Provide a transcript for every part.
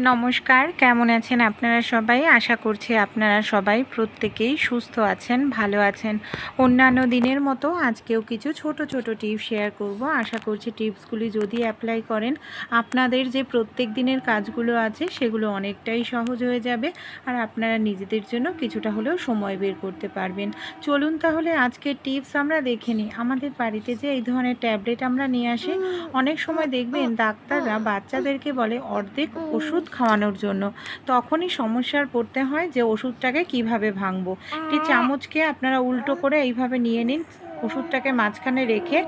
নমস্কার, কেমন আছেন আপনারা সবাই? আশা করছি আপনারা সবাই প্রত্যেকেই সুস্থ আছেন, ভালো আছেন। অন্যান্য দিনের মতো আজকেও কিছু ছোট ছোট টিপস শেয়ার করব। আশা করছি টিপসগুলি যদি অ্যাপ্লাই করেন আপনাদের যে প্রত্যেক দিনের কাজগুলো আছে সেগুলো অনেকটাই সহজ হয়ে যাবে, আর আপনারা নিজেদের জন্য কিছুটা হলেও সময় বের করতে পারবেন। চলুন তাহলে আজকের টিপস আমরা দেখে নিই। আমাদের বাড়িতে যে এই ধরনের ট্যাবলেট আমরা নিয়ে আসি, অনেক সময় দেখবেন ডাক্তাররা বাচ্চাদেরকে বলে অর্ধেক ওষুধ খাওয়ানোর জন্য। তখনই সমস্যার পড়তে হয় যে ওষুধটাকে কিভাবে ভাঙবো। একটি চামচকে আপনারা উল্টো করে এইভাবে নিয়ে নিন, ওষুধটাকে মাঝখানে রেখে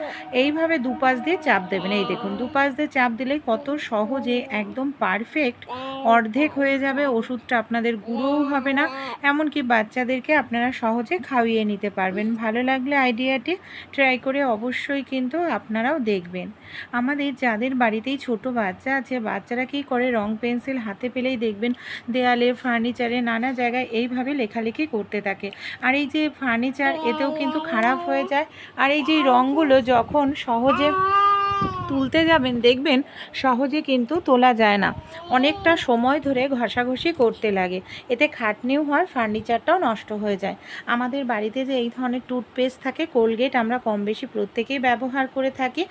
এইভাবে দুপাশ দিয়ে চাপ দেবেন। এই দেখুন, দুপাশ দিয়ে চাপ দিলেই কত সহজে একদম পারফেক্ট অর্ধেক হয়ে যাবে। ওষুধটা আপনাদের গুঁড়োও হবে না, এমনকি বাচ্চাদেরকে আপনারা সহজে খাইয়ে নিতে পারবেন। ভালো লাগলে আইডিয়াটি ট্রাই করে অবশ্যই কিন্তু আপনারাও দেখবেন। আমাদের যাদের বাড়িতেই ছোট বাচ্চা আছে, বাচ্চারা কী করে, রং পেন্সিল হাতে পেলেই দেখবেন দেয়ালে, ফার্নিচারে, নানা জায়গায় এইভাবে লেখালেখি করতে থাকে। আর এই যে ফার্নিচার, এতেও কিন্তু খারাপ হয়ে যায়। আর এই যে রঙগুলো যখন সহজে তুলতে যাবেন দেখবেন সহজে কিন্তু তোলা যায় না, অনেকটা সময় ধরে ঘষাঘষি করতে লাগে। এতে খাটনিও হয়, ফার্নিচারটাও নষ্ট হয়ে যায়। আমাদের বাড়িতে যে এই ধরনের টুথপেস্ট থাকে, কোলগেট, আমরা কম বেশি প্রত্যেকেই ব্যবহার করে থাকি।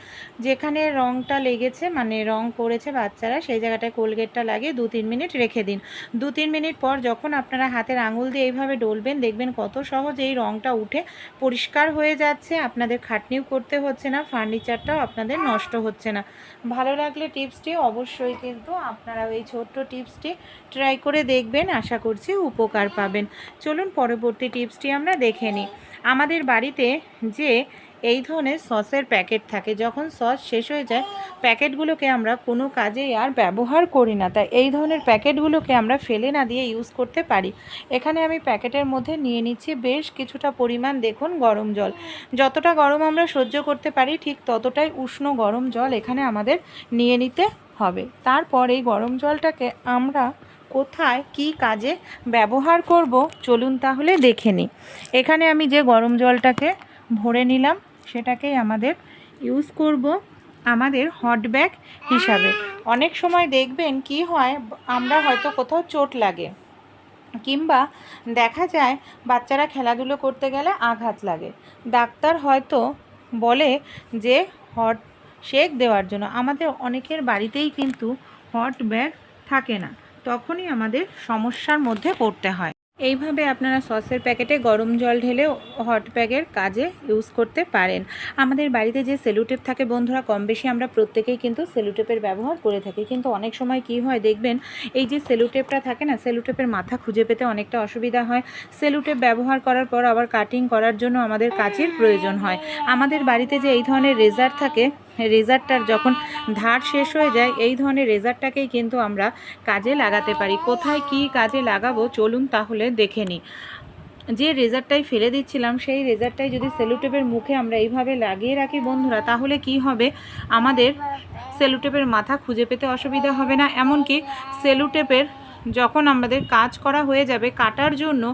যেখানে রঙটা লেগেছে, মানে রং করেছে বাচ্চারা, সেই জায়গাটায় কোলগেটটা লাগিয়ে 2-3 মিনিট রেখে দিন। 2-3 মিনিট পর যখন আপনারা হাতের আঙুল দিয়ে এইভাবে ডলবেন দেখবেন কত সহজে এই রঙটা উঠে পরিষ্কার হয়ে যাচ্ছে। আপনাদের খাটনিও করতে হচ্ছে না, ফার্নিচারটাও আপনাদের নষ্ট হচ্ছে না। ভালো লাগলে টিপসটি অবশ্যই কিন্তু আপনারা এই ছোট্ট টিপসটি ট্রাই করে দেখবেন, আশা করছি উপকার পাবেন। চলুন পরবর্তী টিপসটি আমরা দেখে নিই। আমাদের বাড়িতে যে এই ধরনের সসের প্যাকেট থাকে, যখন সস শেষ হয়ে যায় প্যাকেটগুলোকে আমরা কোনো কাজেই আর ব্যবহার করি না, তাই এই ধরনের প্যাকেটগুলোকে আমরা ফেলে না দিয়ে ইউজ করতে পারি। এখানে আমি প্যাকেটের মধ্যে নিয়ে নিচ্ছি বেশ কিছুটা পরিমাণ, দেখুন, গরম জল। যতটা গরম আমরা সহ্য করতে পারি ঠিক ততটাই উষ্ণ গরম জল এখানে আমাদের নিয়ে নিতে হবে। তারপর এই গরম জলটাকে আমরা কোথায় কি কাজে ব্যবহার করব চলুন তাহলে দেখে নিই। এখানে আমি যে গরম জলটাকে ভরে নিলাম সেটাকেই আমাদের ইউজ করব আমাদের হট ব্যাগ হিসাবে। অনেক সময় দেখবেন কি হয়, আমরা হয়তো কোথাও চোট লাগে কিংবা দেখা যায় বাচ্চারা খেলাধুলো করতে গেলে আঘাত লাগে, ডাক্তার হয়তো বলে যে হট শেক দেওয়ার জন্য। আমাদের অনেকের বাড়িতেই কিন্তু হট ব্যাগ থাকে না, তখনই আমাদের সমস্যার মধ্যে পড়তে হয়। এইভাবে আপনারা সসের প্যাকেটে গরম জল ঢেলে হট ব্যাগের কাজে ইউজ করতে পারেন। আমাদের বাড়িতে যে সেলুটেপ থাকে বন্ধুরা, কম বেশি আমরা প্রত্যেকেই কিন্তু সেলুটেপের ব্যবহার করে থাকি। কিন্তু অনেক সময় কি হয় দেখবেন, এই যে সেলুটেপটা থাকে না, সেলুটেপের মাথা খুঁজে পেতে অনেকটা অসুবিধা হয়। সেলুটেপ ব্যবহার করার পর আবার কাটিং করার জন্য আমাদের কাঁচির প্রয়োজন হয়। আমাদের বাড়িতে যে এই ধরনের রেজার থাকে, রেজারটার যখন ধার শেষ হয়ে যায় এই ধরনের রেজারটাকেই কিন্তু আমরা কাজে লাগাতে পারি। কোথায় কি কাজে লাগাবো চলুন তাহলে দেখে নিই। যে রেজারটাই ফেলে দিচ্ছিলাম সেই রেজারটাই যদি সেলুটেপের মুখে আমরা এইভাবে লাগিয়ে রাখি বন্ধুরা, তাহলে কি হবে, আমাদের সেলুটেপের মাথা খুঁজে পেতে অসুবিধা হবে না। এমনকি সেলুটেপের যখন আমাদের কাজ করা হয়ে যাবে, কাটার জন্য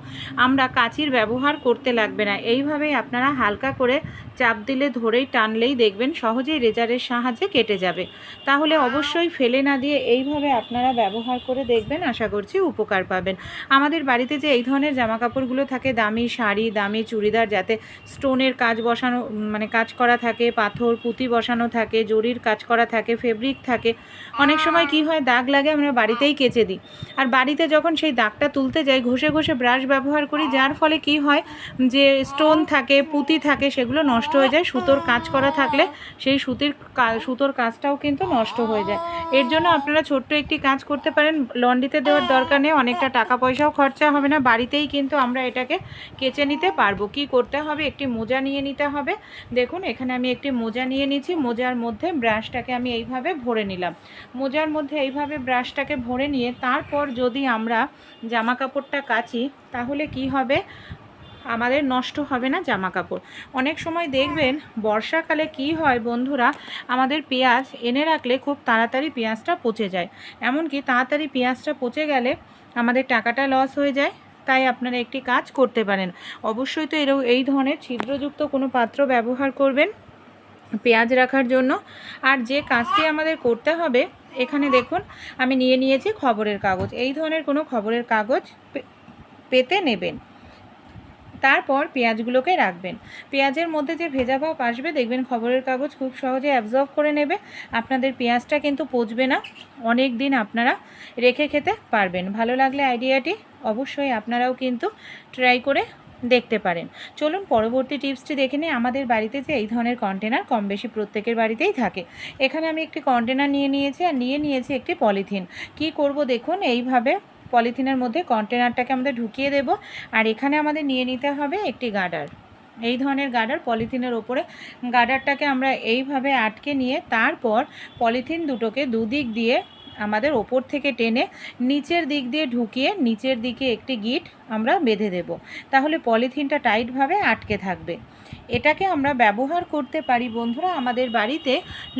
আমরা কাঁচির ব্যবহার করতে লাগবে না। এইভাবেই আপনারা হালকা করে চাপ দিলে, ধরেই টানলেই দেখবেন সহজেই রেজারের সাহায্যে কেটে যাবে। তাহলে অবশ্যই ফেলে না দিয়ে এইভাবে আপনারা ব্যবহার করে দেখবেন, আশা করছি উপকার পাবেন। আমাদের বাড়িতে যে এই ধরনের জামা কাপড়গুলো থাকে, দামি শাড়ি, দামি চুড়িদার, যাতে স্টোনের কাজ বসানো, মানে কাজ করা থাকে, পাথর পুঁতি বসানো থাকে, জরির কাজ করা থাকে, ফেব্রিক থাকে, অনেক সময় কি হয় দাগ লাগে, আমরা বাড়িতেই কেচে দিই। আর বাড়িতে যখন সেই দাগটা তুলতে যাই ঘষে ঘষে ব্রাশ ব্যবহার করি, যার ফলে কি হয় যে স্টোন থাকে, পুঁতি থাকে, সেগুলো নষ্ট হয়ে যায়। সুতোর কাজ করা থাকলে সেই সুতোর কাজটাও কিন্তু নষ্ট হয়ে যায়। এর জন্য আপনারা ছোট্ট একটি কাজ করতে পারেন, লন্ড্রিতে দেওয়ার দরকার নেই, অনেকটা টাকা পয়সাও খরচা হবে না, বাড়িতেই কিন্তু আমরা এটাকে কেচে নিতে পারবো। কি করতে হবে, একটি মোজা নিয়ে নিতে হবে। দেখুন এখানে আমি একটি মোজা নিয়ে নিচ্ছি, মোজার মধ্যে ব্রাশটাকে আমি এইভাবে ভরে নিলাম। মোজার মধ্যে এইভাবে ব্রাশটাকে ভরে নিয়ে তারপর যদি আমরা জামা কাপড়টা কাচি তাহলে কি হবে, আমাদের নষ্ট হবে না জামা কাপড়। অনেক সময় দেখবেন বর্ষাকালে কি হয় বন্ধুরা, আমাদের পেঁয়াজ এনে রাখলে খুব তাড়াতাড়ি পেঁয়াজটা পচে যায়, এমনকি তাড়াতাড়ি পেঁয়াজটা পচে গেলে আমাদের টাকাটা লস হয়ে যায়। তাই আপনারা একটি কাজ করতে পারেন, অবশ্যই তো এই ধরনের ছিদ্রযুক্ত কোনো পাত্র ব্যবহার করবেন পেঁয়াজ রাখার জন্য। আর যে কাজটি আমাদের করতে হবে এখানে দেখুন আমি নিয়ে নিয়েছি খবরের কাগজ। এই ধরনের কোনো খবরের কাগজ পেতে নেবেন। তারপর পেঁয়াজগুলোকে রাখবেন। পেঁয়াজের মধ্যে যে ভেজা ভাব আসবে দেখবেন খবরের কাগজ খুব সহজে অ্যাবজর্ব করে নেবে। আপনাদের পেঁয়াজটা কিন্তু পচবে না, অনেক দিন আপনারা রেখে খেতে পারবেন। ভালো লাগলে আইডিয়াটি অবশ্যই আপনারাও কিন্তু ট্রাই করে দেখতে পারেন। চলুন পরবর্তী টিপসটি দেখে নিই। আমাদের বাড়িতে যে এই ধরনের কন্টেনার কম বেশি প্রত্যেকের বাড়িতেই থাকে। এখানে আমি একটি কন্টেনার নিয়ে নিয়েছি আর নিয়ে নিয়েছি একটি পলিথিন। কি করব দেখুন, এইভাবে পলিথিনের মধ্যে কন্টেনারটাকে আমাদের ঢুকিয়ে দেব। আর এখানে আমাদের নিয়ে নিতে হবে একটি গার্ডার। এই ধরনের গার্ডার পলিথিনের ওপরে গার্ডারটাকে আমরা এইভাবে আটকে নিয়ে তারপর পলিথিন দুটোকে দুদিক দিয়ে আমাদের ওপর থেকে টেনে নিচের দিক দিয়ে ঢুকিয়ে নিচের দিকে একটি গিট আমরা বেঁধে দেব। তাহলে পলিথিনটা টাইটভাবে আটকে থাকবে। এটাকে আমরা ব্যবহার করতে পারি বন্ধুরা আমাদের বাড়িতে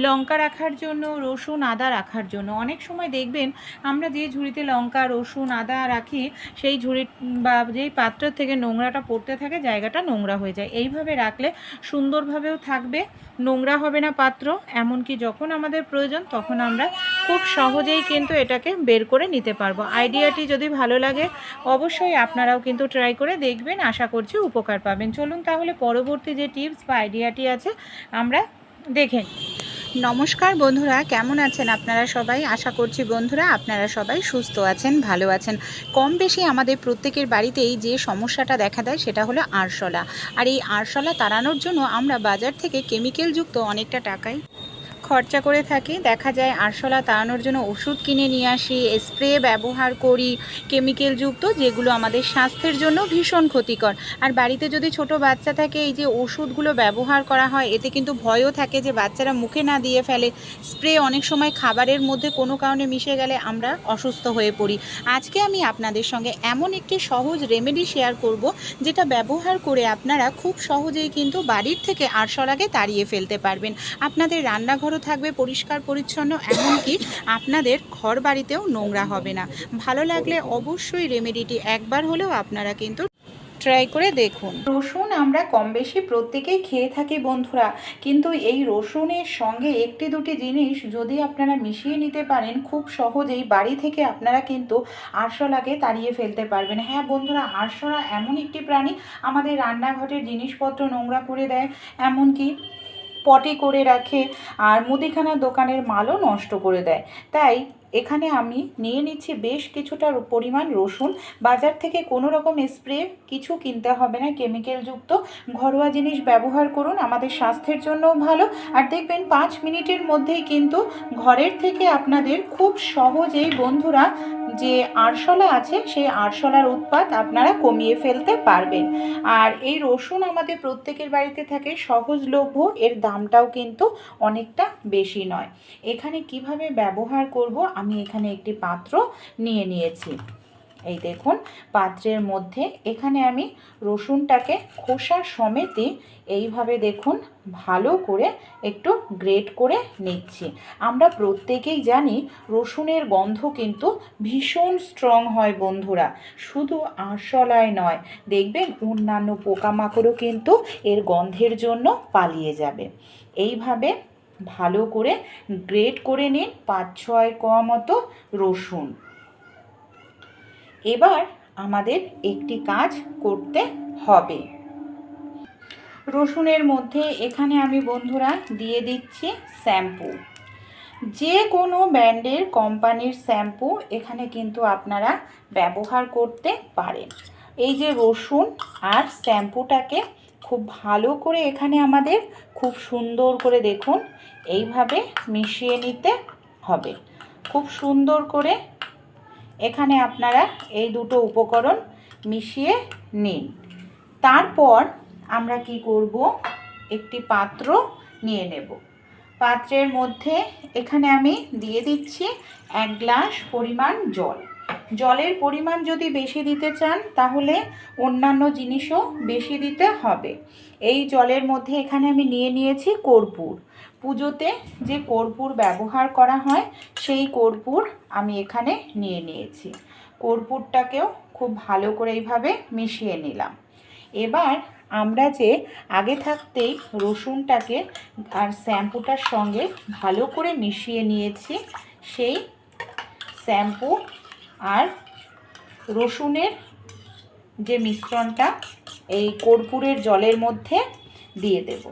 লঙ্কা রাখার জন্য, রসুন আদা রাখার জন্য। অনেক সময় দেখবেন আমরা যে ঝুড়িতে লঙ্কা রসুন আদা রাখি সেই ঝুড়ি বা যেই পাত্র থেকে নোংরাটা পড়তে থাকে জায়গাটা নোংরা হয়ে যায়। এইভাবে রাখলে সুন্দরভাবেও থাকবে, নোংরা হবে না পাত্র। এমনকি যখন আমাদের প্রয়োজন তখন আমরা খুব সহজেই কিন্তু এটাকে বের করে নিতে পারবো। আইডিয়াটি যদি ভালো লাগে অবশ্যই আপনারাও কিন্তু ট্রাই করে দেখবেন, আশা করছি উপকার পাবেন। চলুন তাহলে পরবর্তী যে টিপস বা আইডিয়াটি আছে আমরা দেখেন। নমস্কার বন্ধুরা, কেমন আছেন আপনারা সবাই? আশা করছি বন্ধুরা আপনারা সবাই সুস্থ আছেন, ভালো আছেন। কম বেশি আমাদের প্রত্যেকের বাড়িতেই যে সমস্যাটা দেখা দেয় সেটা হলো আরশোলা। আর এই আরশোলা তাড়ানোর জন্য আমরা বাজার থেকে কেমিক্যালযুক্ত অনেকটা টাকাই খরচা করে থাকি। দেখা যায় আরশোলা তাড়ানোর জন্য ওষুধ কিনে নিয়ে আসি, স্প্রে ব্যবহার করি কেমিক্যালযুক্ত, যেগুলো আমাদের স্বাস্থ্যের জন্য ভীষণ ক্ষতিকর। আর বাড়িতে যদি ছোট বাচ্চা থাকে এই যে ওষুধগুলো ব্যবহার করা হয় এতে কিন্তু ভয়ও থাকে যে বাচ্চারা মুখে না দিয়ে ফেলে। স্প্রে অনেক সময় খাবারের মধ্যে কোনো কারণে মিশে গেলে আমরা অসুস্থ হয়ে পড়ি। আজকে আমি আপনাদের সঙ্গে এমন একটি সহজ রেমেডি শেয়ার করব যেটা ব্যবহার করে আপনারা খুব সহজেই কিন্তু বাড়ির থেকে আরশোলাকে তাড়িয়ে ফেলতে পারবেন। আপনাদের রান্নাঘর থাকবে পরিষ্কার পরিচ্ছন্ন, এমনকি আপনাদের ঘর বাড়িতেও নোংরা হবে না। ভালো লাগলে অবশ্যই রেমেডিটি একবার হলেও আপনারা কিন্তু ট্রাই করে দেখুন। রসুন আমরা কম বেশি প্রত্যেকেই খেয়ে থাকি বন্ধুরা, কিন্তু এই রসুনের সঙ্গে একটি দুটি জিনিস যদি আপনারা মিশিয়ে নিতে পারেন খুব সহজেই বাড়ি থেকে আপনারা কিন্তু আরশোলাকে তাড়িয়ে ফেলতে পারবেন। হ্যাঁ বন্ধুরা, আরশোলা এমন একটি প্রাণী আমাদের রান্নাঘরের জিনিসপত্র নোংরা করে দেয়, এমনকি পটি করে রাখে আর মুদিখানার দোকানের মালও নষ্ট করে দেয়। তাই এখানে আমি নিয়ে নিচ্ছি বেশ কিছুটা পরিমাণ রসুন। বাজার থেকে কোনো রকম স্প্রে কিছু কিনতে হবে না, কেমিক্যালযুক্ত ঘরোয়া জিনিস ব্যবহার করুন, আমাদের স্বাস্থ্যের জন্যও ভালো। আর দেখবেন 5 মিনিটের মধ্যেই কিন্তু ঘরের থেকে আপনাদের খুব সহজেই বন্ধুরা যে আরশোলা আছে সেই আরশোলার উৎপাত আপনারা কমিয়ে ফেলতে পারবেন। আর এই রসুন আমাদের প্রত্যেকের বাড়িতে থাকে, সহজলভ্য, এর দামটাও কিন্তু অনেকটা বেশি নয়। এখানে কিভাবে ব্যবহার করব, আমি এখানে একটি পাত্র নিয়ে নিয়েছি। এই দেখুন পাত্রের মধ্যে এখানে আমি রসুনটাকে খোসা সমেতই এইভাবে দেখুন ভালো করে একটু গ্রেট করে নিচ্ছি। আমরা প্রত্যেকেই জানি রসুনের গন্ধ কিন্তু ভীষণ স্ট্রং হয় বন্ধুরা, শুধু আরশোলায় নয়, দেখবেন অন্যান্য পোকামাকড়ও কিন্তু এর গন্ধের জন্য পালিয়ে যাবে। এইভাবে ভালো করে গ্রেট করে নিন 5-6 কোয়া মতো রসুন। এবার আমাদের একটি কাজ করতে হবে। রসুনের মধ্যে এখানে আমি বন্ধুরা দিয়ে দিচ্ছি শ্যাম্পু, যে কোনো ব্র্যান্ডের কোম্পানির শ্যাম্পু এখানে কিন্তু আপনারা ব্যবহার করতে পারেন। এই যে রসুন আর শ্যাম্পুটাকে খুব ভালো করে এখানে আমাদের খুব সুন্দর করে দেখুন এইভাবে মিশিয়ে নিতে হবে। খুব সুন্দর করে এখানে আপনারা এই দুটো উপকরণ মিশিয়ে নিন। তারপর আমরা কি করব, একটি পাত্র নিয়ে নেব। পাত্রের মধ্যে এখানে আমি দিয়ে দিচ্ছি 1 গ্লাস পরিমাণ জল। জলের পরিমাণ যদি বেশি দিতে চান তাহলে অন্যান্য জিনিসও বেশি দিতে হবে। এই জলের মধ্যে এখানে আমি নিয়ে নিয়েছি কর্পূর। পুজোতে যে কর্পূর ব্যবহার করা হয় সেই কর্পূর আমি এখানে নিয়ে নিয়েছি। কর্পূরটাকেও খুব ভালো করে এইভাবে মিশিয়ে নিলাম। এবার আমরা যে আগে থাকতেই রসুনটাকে আর শ্যাম্পুটার সঙ্গে ভালো করে মিশিয়ে নিয়েছি সেই শ্যাম্পু আর রসুনের যে মিশ্রণটা এই কর্পূরের জলের মধ্যে দিয়ে দেব।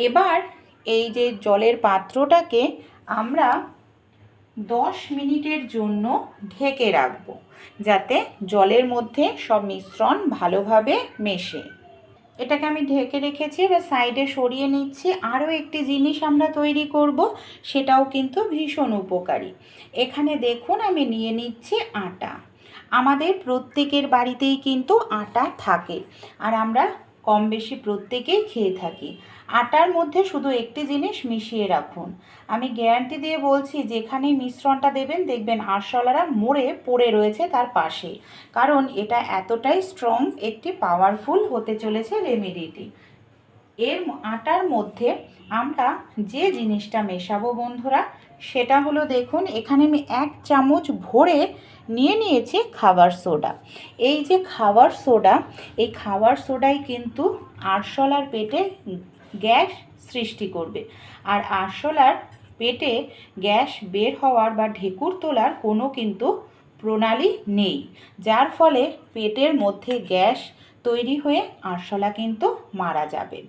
এবার এই যে জলের পাত্রটাকে আমরা 10 মিনিটের জন্য ঢেকে রাখবো, যাতে জলের মধ্যে সব মিশ্রণ ভালোভাবে মেশে। এটাকে আমি ঢেকে রেখেছি, এবার সাইডে সরিয়ে নিচ্ছি। আরও একটি জিনিস আমরা তৈরি করব, সেটাও কিন্তু ভীষণ উপকারী। এখানে দেখুন আমি নিয়ে নিচ্ছি আটা। আমাদের প্রত্যেকের বাড়িতেই কিন্তু আটা থাকে, আর আমরা কম বেশি প্রত্যেকেই খেয়ে থাকি। আটার মধ্যে শুধু একটি জিনিস মিশিয়ে রাখুন। আমি গ্যারান্টি দিয়ে বলছি, যেখানে মিশ্রণটা দেবেন দেখবেন আরশোলারা মরে পড়ে রয়েছে তার পাশে, কারণ এটা এতটাই স্ট্রং একটি পাওয়ারফুল হতে চলেছে রেমেডিটি। এর আটার মধ্যে আমরা যে জিনিসটা মেশাবো বন্ধুরা, সেটা হলো দেখুন এখানে আমি 1 চামচ ভরে নিয়ে নিয়েছি খাবার সোডা। এই যে খাবার সোডা, এই খাবার সোডাই কিন্তু আরশোলার পেটে গ্যাস সৃষ্টি করবে। আর আরশোলার পেটে গ্যাস বের হওয়ার বা ঢেকুর তোলার কোনো কিন্তু প্রণালী নেই, যার ফলে পেটের মধ্যে গ্যাস তৈরি হয়ে আরশোলা কিন্তু মারা যাবে।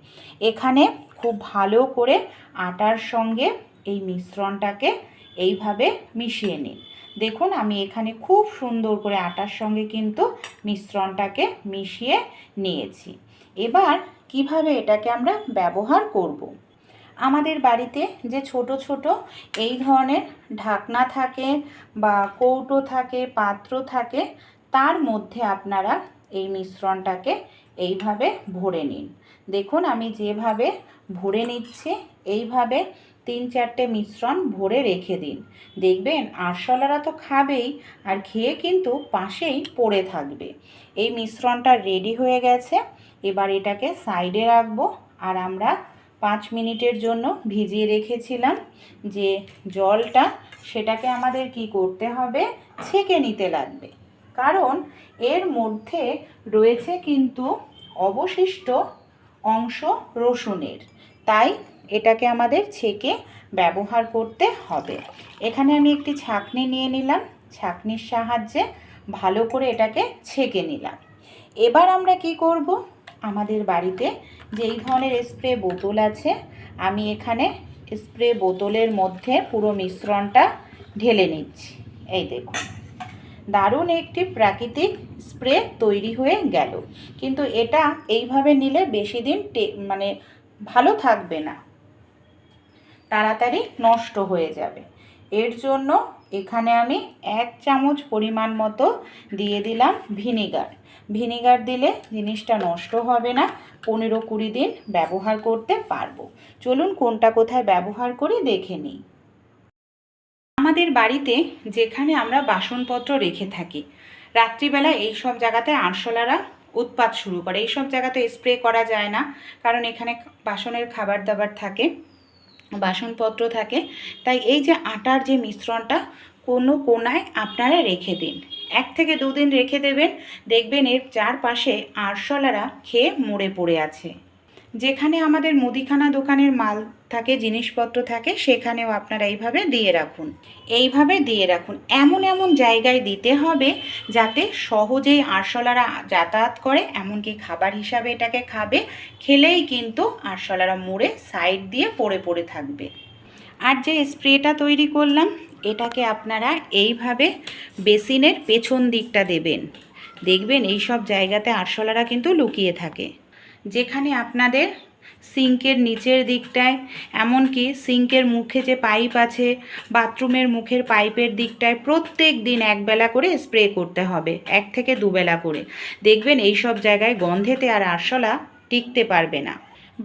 এখানে খুব ভালো করে আটার সঙ্গে এই মিশ্রণটাকে এইভাবে মিশিয়ে নিন। দেখুন আমি এখানে খুব সুন্দর করে আটার সঙ্গে কিন্তু মিশ্রণটাকে মিশিয়ে নিয়েছি। এবার কিভাবে এটাকে আমরা ব্যবহার করব। আমাদের বাড়িতে যে ছোট ছোট এই ধরনের ঢাকনা থাকে বা কৌটো থাকে, পাত্র থাকে, তার মধ্যে আপনারা এই মিশ্রণটাকে এইভাবে ভরে নিন। দেখুন আমি যেভাবে ভরে নিচ্ছি, এইভাবে 3-4টে মিশ্রণ ভরে রেখে দিন। দেখবেন আরশোলারা তো খাবেই, আর খেয়ে কিন্তু পাশেই পড়ে থাকবে। এই মিশ্রণটা রেডি হয়ে গেছে। এবার এটাকে সাইডে রাখবো। আর আমরা 5 মিনিটের জন্য ভিজিয়ে রেখেছিলাম যে জলটা, সেটাকে আমাদের কি করতে হবে, ছেঁকে নিতে লাগবে, কারণ এর মধ্যে রয়েছে কিন্তু অবশিষ্ট অংশ রসুনের, তাই এটাকে আমাদের ছেঁকে ব্যবহার করতে হবে। এখানে আমি একটি ছাঁকনি নিয়ে নিলাম, ছাঁকনির সাহায্যে ভালো করে এটাকে ছেঁকে নিলাম। এবার আমরা কি করব, আমাদের বাড়িতে যেই ধরনের স্প্রে বোতল আছে, আমি এখানে স্প্রে বোতলের মধ্যে পুরো মিশ্রণটা ঢেলে নিচ্ছি। এই দেখুন দারুণ একটি প্রাকৃতিক স্প্রে তৈরি হয়ে গেল। কিন্তু এটা এইভাবে নিলে বেশি দিন মানে ভালো থাকবে না, তাড়াতাড়ি নষ্ট হয়ে যাবে। এর জন্য এখানে আমি 1 চামচ পরিমাণ মতো দিয়ে দিলাম ভিনিগার। ভিনিগার দিলে জিনিসটা নষ্ট হবে না, 15-20 দিন ব্যবহার করতে পারবো। চলুন কোনটা কোথায় ব্যবহার করি দেখে নিই। আমাদের বাড়িতে যেখানে আমরা বাসনপত্র রেখে থাকি, রাত্রিবেলা এই সব জায়গাতে আরশোলারা উৎপাত শুরু করে। এই সব জায়গাতে স্প্রে করা যায় না, কারণ এখানে বাসনের খাবার দাবার থাকে, বাসনপত্র থাকে। তাই এই যে আটার যে মিশ্রণটা কোনো কোনায় আপনারা রেখে দিন। 1 থেকে 2 দিন রেখে দেবেন, দেখবেন এর চারপাশে আরশোলারা খেয়ে মরে পড়ে আছে। যেখানে আমাদের মুদিখানা দোকানের মাল থাকে, জিনিসপত্র থাকে, সেখানেও আপনারা এইভাবে দিয়ে রাখুন। এইভাবে দিয়ে রাখুন, এমন এমন জায়গায় দিতে হবে যাতে সহজেই আরশোলারা যাতায়াত করে, এমনকি খাবার হিসাবে এটাকে খাবে, খেলেই কিন্তু আরশোলারা মরে সাইড দিয়ে পড়ে পড়ে থাকবে। আর যে স্প্রেটা তৈরি করলাম, এটাকে আপনারা এইভাবে বেসিনের পেছন দিকটা দেবেন। দেখবেন এই সব জায়গাতে আরশোলারা কিন্তু লুকিয়ে থাকে। যেখানে আপনাদের সিঙ্কের নিচের দিকটায়, এমনকি সিঙ্কের মুখে যে পাইপ আছে, বাথরুমের মুখের পাইপের দিকটায় প্রত্যেক দিন 1 বেলা করে স্প্রে করতে হবে, 1 থেকে 2 বেলা করে। দেখবেন এই সব জায়গায় গন্ধেতে আর আরশোলা টিকতে পারবে না।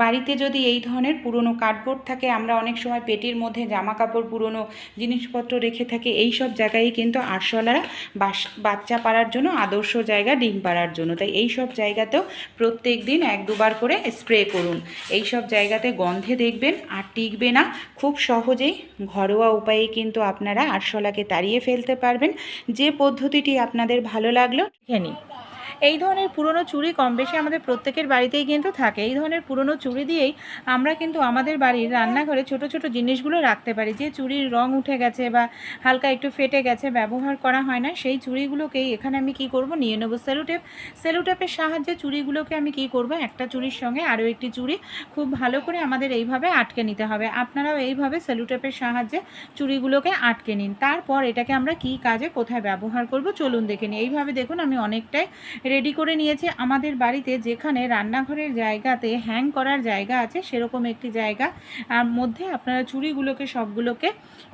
বাড়িতে যদি এই ধরনের পুরনো কার্ডবোর্ড থাকে, আমরা অনেক সময় পেটির মধ্যে জামা কাপড়, পুরনো জিনিসপত্র রেখে থাকি, এই সব জায়গায় কিন্তু আরশোলারা বাচ্চা পাড়ার জন্য আদর্শ জায়গা, ডিম পাড়ার জন্য। তাই এই সব জায়গাতেও প্রত্যেক দিন 1-2 বার করে স্প্রে করুন। এই সব জায়গাতে গন্ধে দেখবেন আর টিকবে না। খুব সহজেই ঘরোয়া উপায়ে কিন্তু আপনারা আরশোলাকে তাড়িয়ে ফেলতে পারবেন। যে পদ্ধতিটি আপনাদের ভালো লাগলো দেখে নিন। এই ধরনের পুরনো চুড়ি কম বেশি আমাদের প্রত্যেকের বাড়িতেই কিন্তু থাকে। এই ধরনের পুরনো চুড়ি দিয়েই আমরা কিন্তু আমাদের বাড়ির রান্নাঘরে ছোট ছোট জিনিসগুলো রাখতে পারি। যে চুড়ির রং উঠে গেছে বা হালকা একটু ফেটে গেছে, ব্যবহার করা হয় না, সেই চুড়িগুলোকেই এখানে আমি কি করব, নিয়ে নেব সেলোটেপ। সেলোটেপের সাহায্যে চুড়িগুলোকে আমি কি করব, একটা চুড়ির সঙ্গে আরও একটি চুড়ি খুব ভালো করে আমাদের এইভাবে আটকে নিতে হবে। আপনারাও এইভাবে সেলোটেপের সাহায্যে চুড়িগুলোকে আটকে নিন। তারপর এটাকে আমরা কি কাজে কোথায় ব্যবহার করব চলুন দেখে নিই। এইভাবে দেখুন আমি অনেকটাই রেডি করে নিয়েছি। আমাদের বাড়িতে যেখানে রান্নাঘরের জায়গাতে হ্যাং করার জায়গা আছে সেরকম একটি জায়গা মধ্যে আপনারা চুড়িগুলোকে সবগুলোকে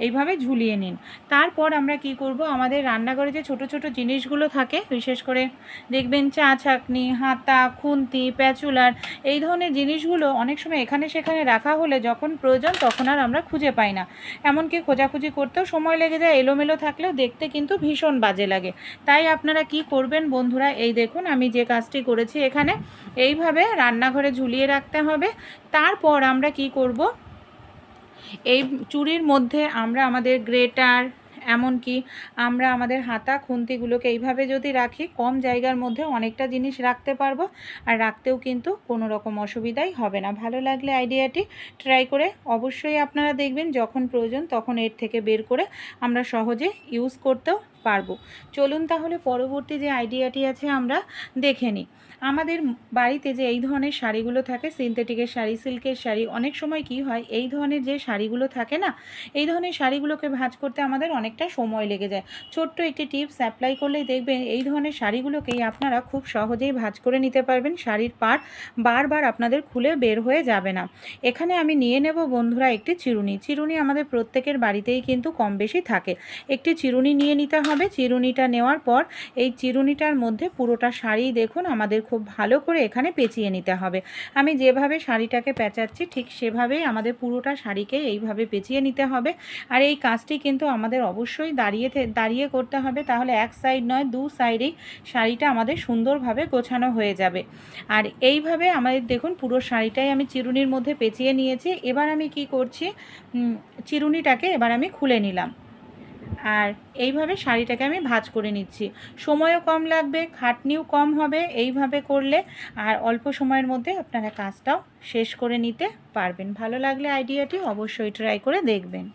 এইভাবে ঝুলিয়ে নিন। তারপর আমরা কি করব, আমাদের রান্নাঘরে যে ছোট ছোট জিনিসগুলো থাকে, বিশেষ করে দেখবেন চা ছাঁকনি, হাতা, খুন্তি, প্যাচুলার, এই ধরনের জিনিসগুলো অনেক সময় এখানে সেখানে রাখা হলে যখন প্রয়োজন তখন আর আমরা খুঁজে পাই না। এমনকি খোঁজাখুঁজি করতেও সময় লেগে যায়, এলোমেলো থাকলেও দেখতে কিন্তু ভীষণ বাজে লাগে। তাই আপনারা কি করবেন বন্ধুরা, এই দেখুন আমি যে কাজটি করেছি, এখানে এইভাবে রান্নাঘরে ঝুলিয়ে রাখতে হবে। তারপর আমরা কি করব, এই চুড়ির মধ্যে আমরা আমাদের গ্রেটার, এমনকি আমরা আমাদের হাতা খুন্তিগুলোকে এইভাবে যদি রাখি, কম জায়গার মধ্যে অনেকটা জিনিস রাখতে পারবো, আর রাখতেও কিন্তু কোনো রকম অসুবিধাই হবে না। ভালো লাগলে আইডিয়াটি ট্রাই করে অবশ্যই আপনারা দেখবেন, যখন প্রয়োজন তখন এর থেকে বের করে আমরা সহজে ইউজ করতেও পারবো। চলুন তাহলে পরবর্তী যে আইডিয়াটি আছে আমরা দেখে নিই। আমাদের বাড়িতে যে এই ধরনের শাড়িগুলো থাকে, সিনথেটিকের শাড়ি, সিল্কের শাড়ি, অনেক সময় কি হয়, এই ধরনের যে শাড়িগুলো থাকে না, এই ধরনের শাড়িগুলোকে ভাঁজ করতে আমাদের অনেকটা সময় লেগে যায়। ছোট্ট একটি টিপস অ্যাপ্লাই করলেই দেখবেন এই ধরনের শাড়িগুলোকেই আপনারা খুব সহজেই ভাঁজ করে নিতে পারবেন। শাড়ির পাড় বারবার আপনাদের খুলে বের হয়ে যাবে না। এখানে আমি নিয়ে নেব বন্ধুরা একটি চিরুনি। চিরুনি আমাদের প্রত্যেকের বাড়িতেই কিন্তু কম বেশি থাকে। একটি চিরুনি নিয়ে নিতে হবে। চিরুনিটা নেওয়ার পর এই চিরুনিটার মধ্যে পুরোটা শাড়ি দেখুন আমাদের খুব ভালো করে এখানে পেঁচিয়ে নিতে হবে। আমি যেভাবে শাড়িটাকে পেঁচাচ্ছি ঠিক সেভাবেই আমাদের পুরোটা শাড়িকে এইভাবে পেঁচিয়ে নিতে হবে। আর এই কাজটি কিন্তু আমাদের অবশ্যই দাঁড়িয়ে করতে হবে, তাহলে এক সাইড নয় দু সাইডেই শাড়িটা আমাদের সুন্দরভাবে গোছানো হয়ে যাবে। আর এইভাবে আমাদের দেখুন পুরো শাড়িটাই আমি চিরুনির মধ্যে পেঁচিয়ে নিয়েছি। এবার আমি কি করছি, চিরুনিটাকে এবার আমি খুলে নিলাম, আর এইভাবে শাড়িটাকে আমি ভাঁজ করে নিচ্ছি। সময়ও কম লাগবে, খাটনিও কম হবে এইভাবে করলে, আর অল্প সময়ের মধ্যে আপনারা কাজটাও শেষ করে নিতে পারবেন। ভালো লাগলে আইডিয়াটি অবশ্যই ট্রাই করে দেখবেন।